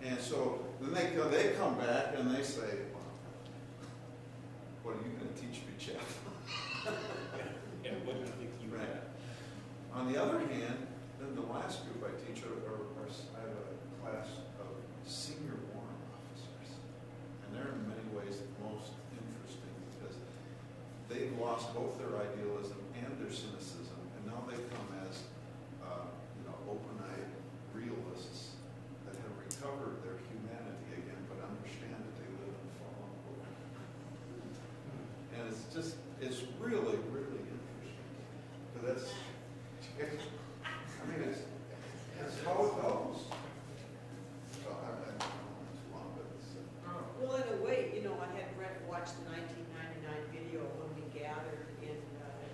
And so then they come back and they say, well, what are you going to teach me, Chaplain? Yeah, what do you think you Right. On the other hand, then the last group I teach I have a class of senior warrant officers. And they're in many ways the most interesting because they've lost both their idealism and their cynicism, and now they come as open-eyed realists that have recovered their humanity again, but understand that they live in a fallen world. And it's really, really interesting. Because it's how it goes. So, I don't know too long, but it's... Well, in a way, I had watched the 1999 video when we gathered in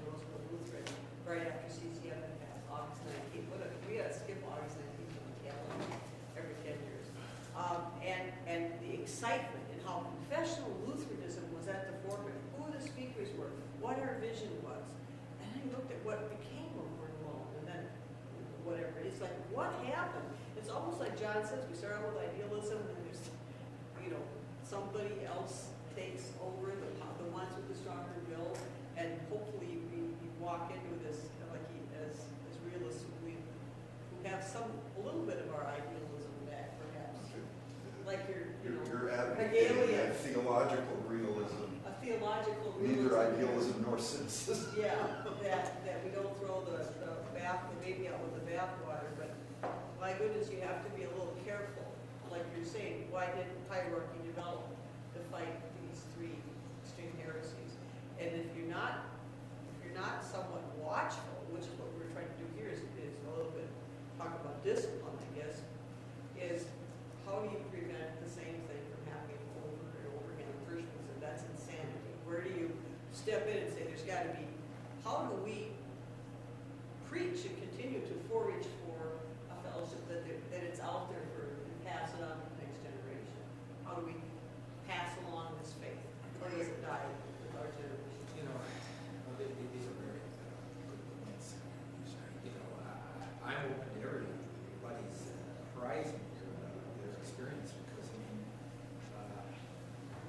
Roseville Lutheran right after CCM and passed August 19th. We had to skip August 19th on the calendar every 10 years. And the excitement and how confessional Lutheranism was at the forefront, who the speakers were, what our vision was. And I looked at what became of Cornwall, and then whatever. It's like, what happened? It's almost like John says, we start out with idealism, and then there's, somebody else takes over, the ones with the stronger will, and hopefully we walk into this as realists who have a little bit of our idealism back, perhaps. Like you're advocating a theological realism. A theological realism. Neither idealism nor cynicism. Yeah, that we don't throw the baby out with the bathwater, but my goodness, you have to be a little careful. Like you're saying, why didn't hierarchy develop to fight these three extreme heresies? And if you're not somewhat watchful, which is what we're trying to do here, is a little bit talk about discipline, I guess, is how do you prevent the same thing from happening over and over again? The person said that's insanity. Where do you step in and say there's got to be? How do we preach and continue to forage for a fellowship that it's out there for and pass it on to the next generation? How do we pass along this faith, or does it die with our generation? These are very good points. I'm open to everybody's horizon, their experience, because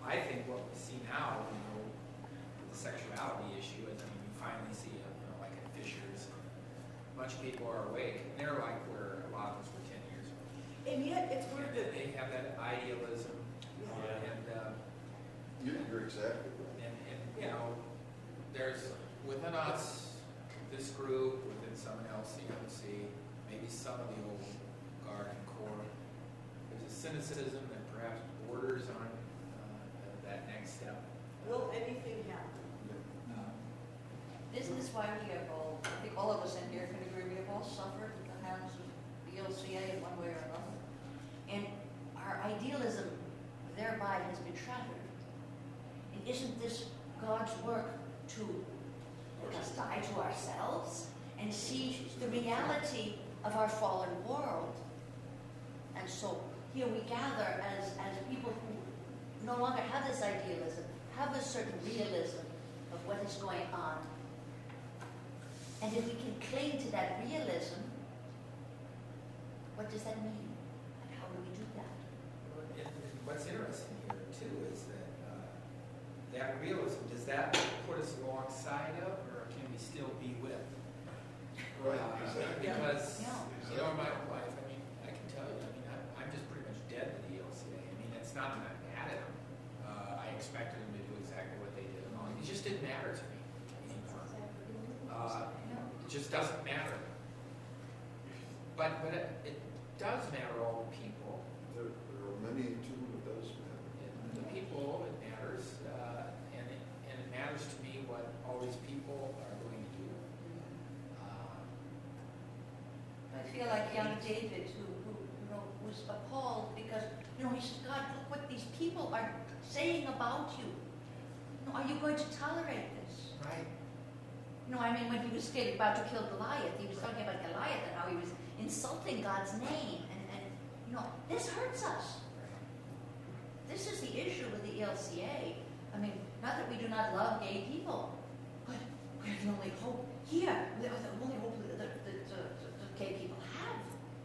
I think what we see now, the sexuality issue, is you finally see like at Fisher's, a bunch of people are awake, and they're like where a lot of us were 10 years ago. And yet, it's weird that they have that idealism, You're exactly right. And there's within us, this group, within someone else, you can see maybe some of the old guard and core. There's a cynicism that perhaps borders on that next step. will anything happen? Isn't this why we have all, I think all of us in here can agree, we have all suffered at the hands of the LCA in one way or another. And our idealism thereby has been shattered. And isn't this God's work to let us die to ourselves and see the reality of our fallen world? And so here we gather as people who no longer have this idealism, have a certain realism of what is going on. And if we can cling to that realism, what does that mean? And how do we do that? And what's interesting here, too, is that that realism, does that put us alongside of, or can we still be with? Right, exactly. Because, Yeah. in my own life, I can tell you, I'm just pretty much dead to the LCA. It's not that I'm mad at them. I expected them to do exactly what they did. It just didn't matter to me anymore. It just doesn't matter. But it does matter all the people. There are many too it does matter. The people, it matters. And it matters to me what all these people are going to do. I feel like young David, who was appalled because, he said, God, look what these people are saying about you. Are you going to tolerate this? Right. When he was about to kill Goliath, he was talking about Goliath and how he was insulting God's name. And this hurts us. This is the issue with the ELCA. Not that we do not love gay people, but we're the only hope here. The only hope that the gay people have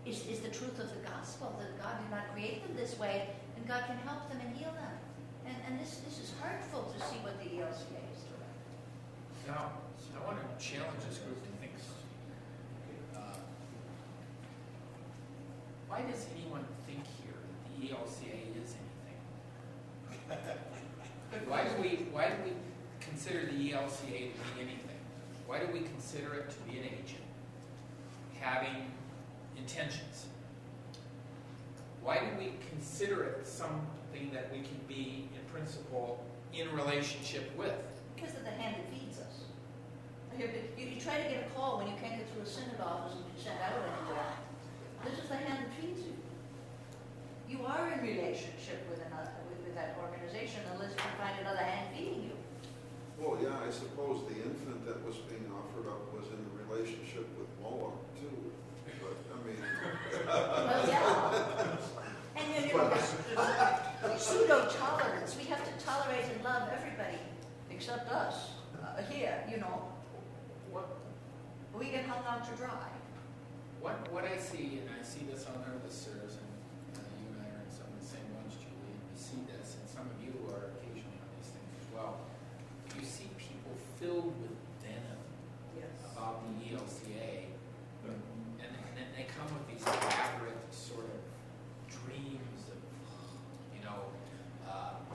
is is the truth of the gospel, that God did not create them this way, and God can help them and heal them. And this is hurtful to see what the ELCA is doing. Now, I want to challenge this group to think. Why does anyone think here that the ELCA is anything? Why do we consider the ELCA to be anything? Why do we consider it to be an agent having intentions? Why do we consider it something that we can be, in principle, in relationship with? Because of the hand that feeds us. You try to get a call when you can't get through a synod office and be sent out anywhere. This is the hand that feeds you. You are in relationship with that organization unless you can find another hand feeding you. Well, yeah, I suppose the infant that was being offered up was in relationship with Moloch, too. But, I mean... Well, yeah. And you know, pseudo-tolerance. We have to tolerate and love everybody except us. Here, you know, we get hung out to dry. What I see, and I see this on our listservs, and you and I are in some of the same ones, Julie, and you see this, and some of you are occasionally on these things as well. You see people filled with venom about the ELCA, and then they come with these elaborate sort of dreams of, you know,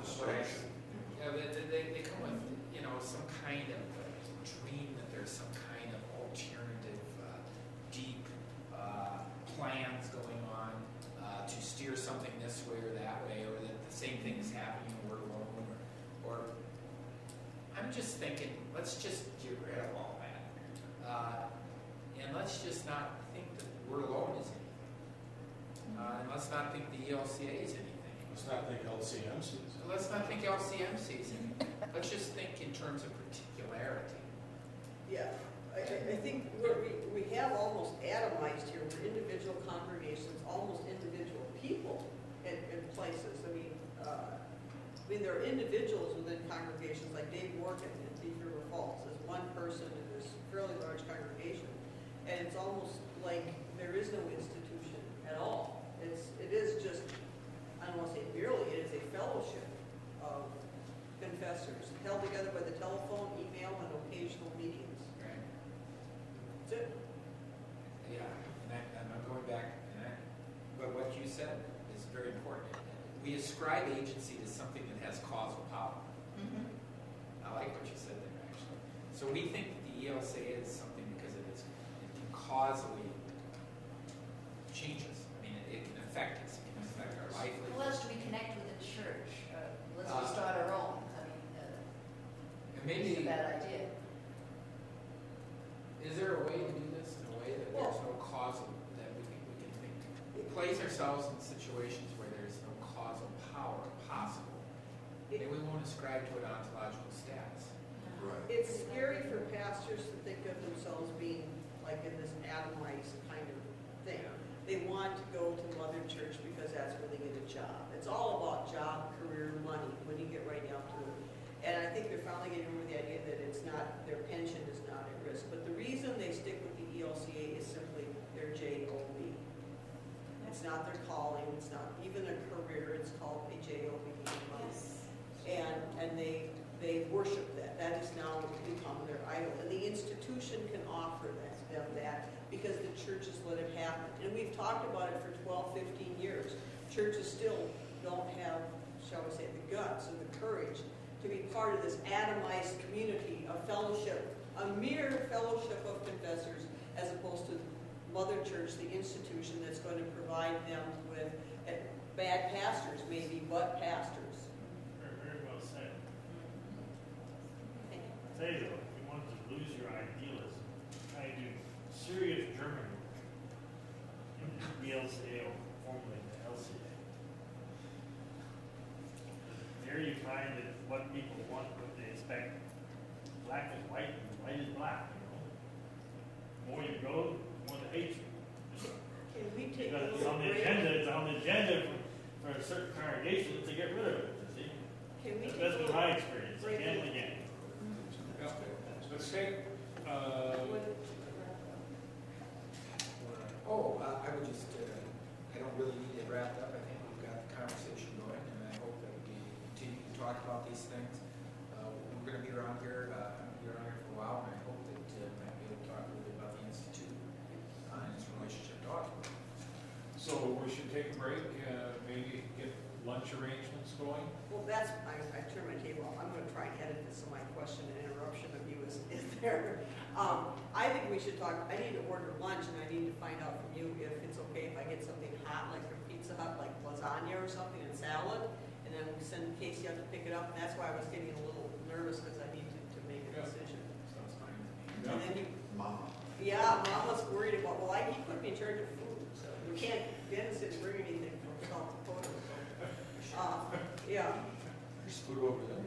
Destruction. Yeah, they come with, you know, some kind of dream that there's some kind of alternative, deep plans going on to steer something this way or that way, or that the same thing is happening and we're alone, or I'm just thinking, let's just get rid of all that. And let's just not think that we're alone is anything. And let's not think the ELCA is anything. Let's not think LCM sees. Let's not think LCM sees anything. Let's just think in terms of particularity. Yeah, I think we have almost atomized here. We're individual congregations, almost individual people in places. I mean, there are individuals within congregations, like Dave Morgan in Thief River Falls, as one person in this fairly large congregation, and it's almost like there is no institution at all. It is just, I don't want to say merely, it is a fellowship of confessors held together by the telephone, email, and occasional meetings. Right? That's it. Yeah, and I'm going back, but what you said is very important. We ascribe agency to something that has causal power. Mm-hmm. I like what you said there, actually. So we think that the ELCA is something because it can causally change us. I mean, it can affect us. It can affect our life. Who else do we connect with in church? Let's just start our own. I mean, And maybe it's a bad idea. Is there a way to do this in a way that there's no causal, that we can think? We place ourselves in situations where there's no causal power possible. Maybe we won't ascribe to it ontological status. Right. It's scary for pastors to think of themselves being like in this atomized kind of thing. They want to go to Mother Church because that's where they get a job. It's all about job, career, money when you get right down to it. And I think they're finally getting over the idea that it's not, their pension is not at risk. But the reason they stick with the ELCA is simply their JOB. It's not their calling, it's not even a career, it's called a JOB. And they worship that. That has now become their idol. And the institution can offer them that because the churches let it happen. And we've talked about it for 12, 15 years. Churches still don't have, shall we say, the guts or the courage to be part of this atomized community of fellowship, a mere fellowship of confessors, as opposed to Mother Church, the institution that's going to provide them with bad pastors, maybe, but pastors. Very well said. I tell you though, if you wanted to lose your idealism, try to do serious German work in the BLCA, or formerly the LCA. There you find that what people want, what they expect, black is white and white is black, you know. The more you go, the more they hate you. Can we take a Because it's little on the break? agenda, it's on the agenda for a certain congregation to get rid of it, you see. Can we take That's a been little my experience, break? again and again. Let's take, I would just these things. We're going to be around here, for a while, and I hope that we might be able to talk a little bit about the Institute and its relationship to Augsburg. So we should take a break, maybe get lunch arrangements going? Well, that's, I turned my table off. I'm gonna try and edit this so my question and interruption of you is there. I think we should talk, I need to order lunch and I need to find out from you if it's okay if I get something hot, like from Pizza Hut, like lasagna or something and salad, and then we send, in case you have to pick it up, and that's why I was getting a little nervous because I need to make a Yeah. decision. Sounds fine to me. And then you, Mom. yeah, Mom was worried about, well, he put me in charge of food, so you can't, Dennis didn't bring anything from South Dakota, so. Yeah. There's food over there.